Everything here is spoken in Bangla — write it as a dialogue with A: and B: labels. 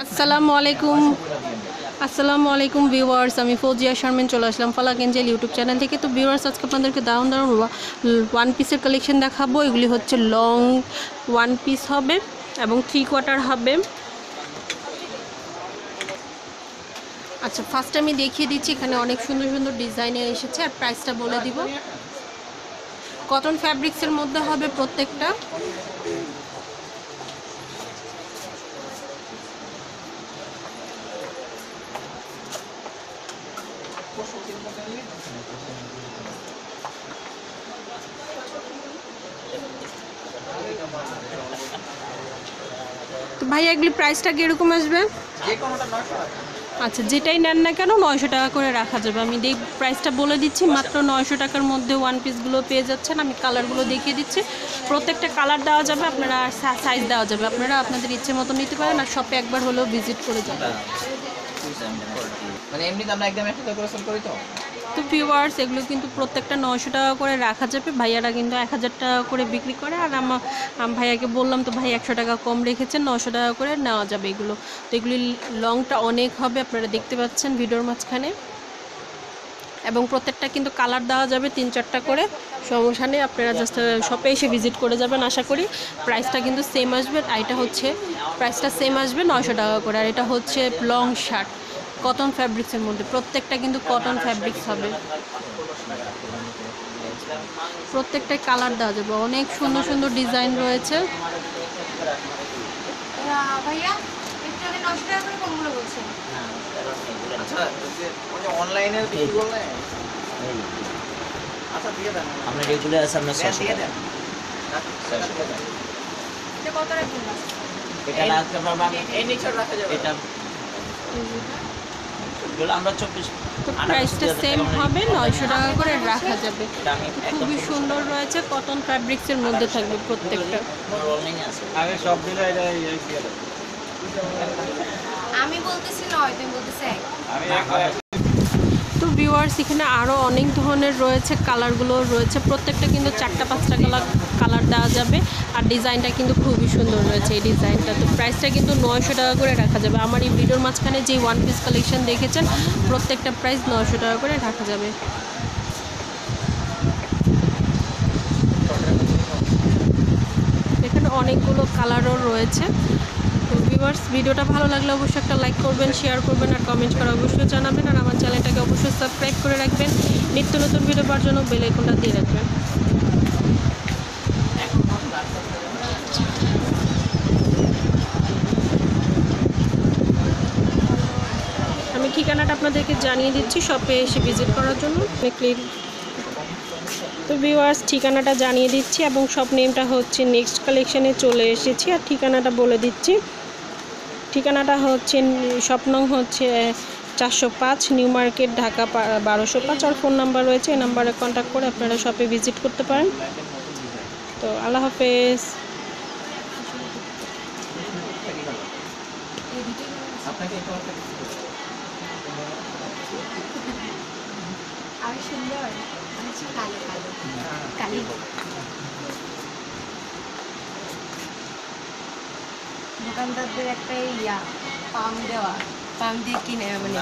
A: আসসালামু আলাইকুম ভিউয়ার্স, আমি ফৌজিয়া শারমিন চলে আসলাম ফালাক এঞ্জেল ইউটিউব চ্যানেল থেকে। তো ভিউয়ার্স, আজকে আপনাদেরকে দারুণ ওয়ান পিসের কালেকশন দেখাবো। এগুলি হচ্ছে লং ওয়ান পিস হবে এবং 3/4 হবে। আচ্ছা, ফার্স্ট আমি দেখিয়ে দিচ্ছি, এখানে অনেক সুন্দর সুন্দর ডিজাইনের এসেছে আর প্রাইসটা বলে দিব। কটন ফ্যাব্রিক্সের মধ্যে হবে প্রত্যেকটা। তো ভাইয়া এগুলি প্রাইসটা কীরকম আসবে? আচ্ছা, যেটাই নেন না কেন 900 টাকা করে রাখা যাবে। আমি প্রাইসটা বলে দিচ্ছি, মাত্র 900 টাকার মধ্যে ওয়ান পিসগুলো পেয়ে যাচ্ছেন। আমি কালারগুলো দেখিয়ে দিচ্ছি, প্রত্যেকটা কালার দেওয়া যাবে, আপনারা সাইজ দেওয়া যাবে, আপনারা আপনাদের ইচ্ছে মতো নিতে পারেন আর শপে একবার হলেও ভিজিট করে যাবেন।
B: মানে এমনি আমরা একদম 1000 টাকা করে সেল করি তো।
A: তো ভিউয়ার্স, এগুলো কিন্তু প্রত্যেকটা 900 টাকা করে রাখা যাবে। ভাইয়ারা কিন্তু 1000 টাকা করে বিক্রি করে, আর ভাইয়াকে বললাম তো ভাই 100 টাকা কম রেখেছেন, 900 টাকা করে নেওয়া যাবে এগুলো। তো এগুলি লংটা অনেক হবে, আপনারা দেখতে পাচ্ছেন ভিডিওর মাঝখানে, এবং প্রত্যেকটা কিন্তু কালার দেওয়া যাবে 3-4টা করে, সমস্যা নেই। আপনারা জাস্ট শপে এসে ভিজিট করে যাবেন আশা করি। প্রাইসটা কিন্তু সেম আসবে, আর এটা হচ্ছে প্রাইসটা সেম আসবে 900 টাকা করে। আর এটা হচ্ছে লং শার্ট কটন ফ্যাব্রিক্সের মধ্যে, প্রত্যেকটা কিন্তু কটন ফ্যাব্রিক্স হবে, প্রত্যেকটাই কালার দেওয়া যাবে, অনেক সুন্দর সুন্দর ডিজাইন রয়েছে।
C: ভাইয়া একটু আগে 900 টাকা করে কমগুলো বলছেন।
B: আচ্ছা, ওই যে অনলাইনে বিক্রি করলে আচ্ছা দিয়ে দেন।
D: আমরা রেগুলার আছে, আমরা 600
B: দিয়ে
D: টাকা।
B: দেন।
C: এটা কত রাখবেন?
D: এটা রাখতে পারবো আমি,
B: এই নিচে রাখা যাবে।
D: এটা এগুলো আমরা 24
A: তো প্রাইসটা সেম হবে, 900 টাকা করে রাখা যাবে। খুবই সুন্দর রয়েছে, কটন ফ্যাব্রিক্সের মধ্যে থাকবে প্রত্যেকটা।
D: অনলাইনে আছে।
B: আগে সব দিলে এটা এই দিয়ে দেন।
C: আমি বলতেছি 9, তুমি বলতেছ 1।
B: আমি
A: তো ভিউয়ার্স, এখানে আরও অনেক ধরনের রয়েছে, কালারগুলো রয়েছে, প্রত্যেকটা কিন্তু 4-5টা কালার দেওয়া যাবে। আর ডিজাইনটা কিন্তু খুবই সুন্দর রয়েছে এই ডিজাইনটা। তো প্রাইসটা কিন্তু 900 টাকা করে রাখা যাবে। আমার এই ভিডিওর মাঝখানে যে ওয়ান পিস কালেকশন দেখেছেন, প্রত্যেকটা প্রাইস 900 টাকা করে রাখা যাবে। এখানে অনেকগুলো কালারও রয়েছে। তো ভিউয়ার্স, ভিডিওটা ভালো লাগলে অবশ্যই একটা লাইক করবেন, শেয়ার করবেন আর কমেন্ট করে অবশ্যই জানাবেন। আর আমার চ্যানেলটাকে অবশ্যই সাবস্ক্রাইব করে রাখবেন, নিত্য নতুন ভিডিও পাওয়ার জন্য বেল আইকনটা দিয়ে রাখবেন। আমি ঠিকানাটা আপনাদেরকে জানিয়ে দিচ্ছি, শপে এসে ভিজিট করার জন্য। তো ভিউয়ার্স, ঠিকানাটা জানিয়ে দিচ্ছি এবং শপ নেমটা হচ্ছে নেক্সট কালেকশানে চলে এসেছি। আর ঠিকানাটা বলে দিচ্ছি, ঠিকানাটা হচ্ছে শপ নং হচ্ছে 405 নিউ মার্কেট, ঢাকা 1205। আর ফোন নাম্বার রয়েছে, এই নাম্বারে কন্ট্যাক্ট করে আপনারা শপে ভিজিট করতে পারেন। তো আল্লাহ হাফেজ।
B: আপনাকে একটু
C: আর সুন্দর আচ্ছা, কালো কালো কালি দোকানদারদের একটা পাম দিয়ে কিনে মানে